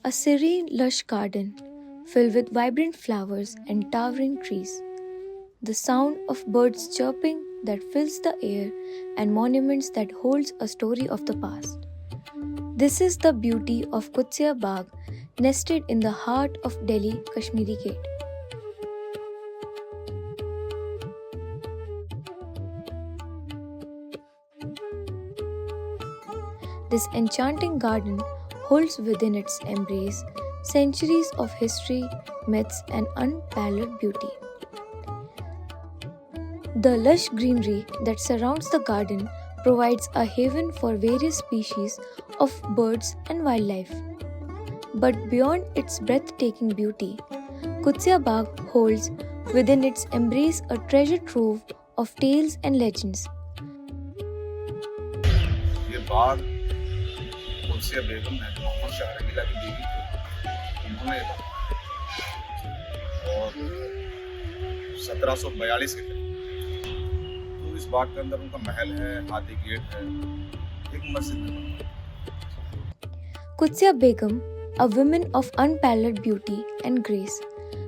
A serene, lush garden filled with vibrant flowers and towering trees. The sound of birds chirping that fills the air and monuments that holds a story of the past. This is the beauty of Qudsiya Bagh, nested in the heart of Delhi Kashmiri Gate. This enchanting garden holds within its embrace centuries of history, myths, and unparalleled beauty. The lush greenery that surrounds the garden provides a haven for various species of birds and wildlife. But beyond its breathtaking beauty, Qudsiya Bagh holds within its embrace a treasure trove of tales and legends. ये बाग कुदसिया बेगम है जो मोहम्मद शाह रंगीला की बीवी थी, उन्होंने और 1742 के थे। तो इस बाग के अंदर उनका महल है, हाथी गेट है, एक मस्जिद है। Qudsiya Begum, a woman of unparalleled beauty and grace,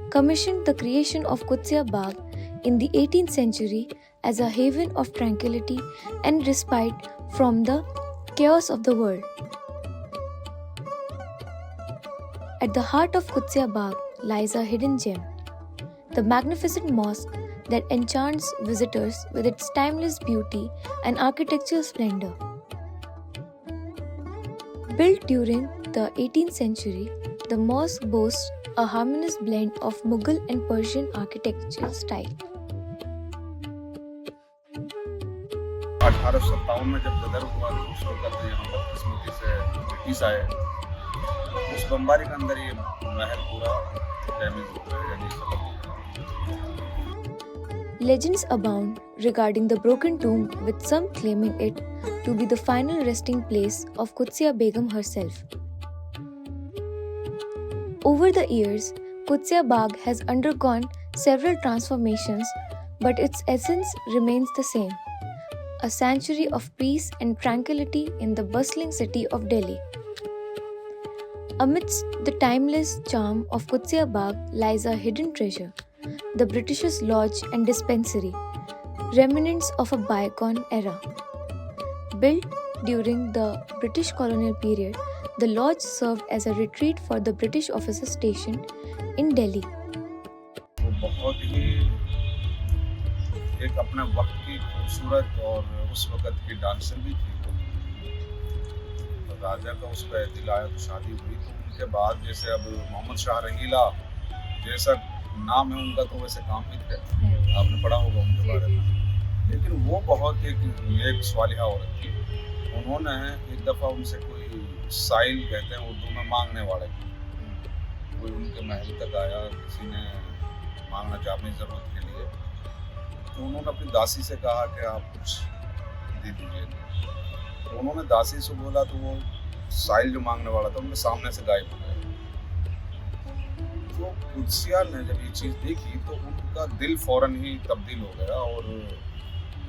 commissioned the creation of Qudsiya Bagh in the 18th century as a haven of tranquility and respite from the chaos of the world. At the heart of Qudsiya Bagh lies a hidden gem, the magnificent mosque that enchants visitors with its timeless beauty and architectural splendor. Built during the 18th century, the mosque boasts a harmonious blend of Mughal and Persian architectural style. 1857 में जब गदर हुआ तो उस वक्त यहाँ पर किस्मती से British आए। उस बमबारी के अंदर ये महल पूरा डैमेज हो गया, यानी खत्म हो गया। Legends abound regarding the broken tomb, with some claiming it to be the final resting place of Qudsiya Begum herself. Over the years, Qudsiya Bagh has undergone several transformations, but its essence remains the same: a sanctuary of peace and tranquility in the bustling city of Delhi. Amidst the timeless charm of Qudsiya Bagh lies a hidden treasure, the Britishers' Lodge and Dispensary, remnants of a bygone era. Built during the British colonial period, the lodge served as a retreat for the British officers stationed in Delhi. वो बहुत ही एक अपने वक्त की खूबसूरत और उस वक्त की डांसर भी थी। तो राजा का उस पर दिल आया तो शादी हुई। तो उनके बाद जैसे अब मोहम्मद शाह रंगीला जैसा नाम है उनका, तो वैसे काम भी थे, आपने पढ़ा होगा उनके बारे में। लेकिन वो बहुत एक नेक स्वालिहा औरत थी। उन्होंने एक दफ़ा उनसे कोई साइल कहते हैं उर्दू में, मांगने वाले, कोई उनके महल तक आया, किसी ने मांगना चाहा अपनी ज़रूरत के लिए। तो उन्होंने अपनी दासी से कहा कि आप कुछ दे दीजिए। तो उन्होंने दासी से बोला, तो वो साइल जो मांगने वाला था उनके सामने से गायब हो गया। तो कुदसिया ने जब ये चीज़ देखी तो उनका दिल फौरन ही तब्दील हो गया और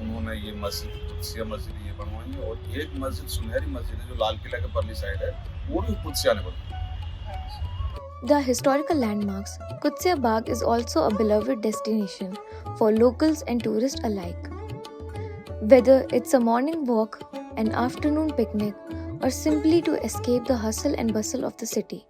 उन्होंने ये मस्जिद, कुदसिया मस्जिद ये बनवाई। और एक मस्जिद, सुनहरी मस्जिद है जो लाल किला के परली साइड है, वो भी कुदसिया ने बनवाई। The historical landmarks, Qudsiya Bagh is also a beloved destination for locals and tourists alike. Whether it's a morning walk, an afternoon picnic, or simply to escape the hustle and bustle of the city,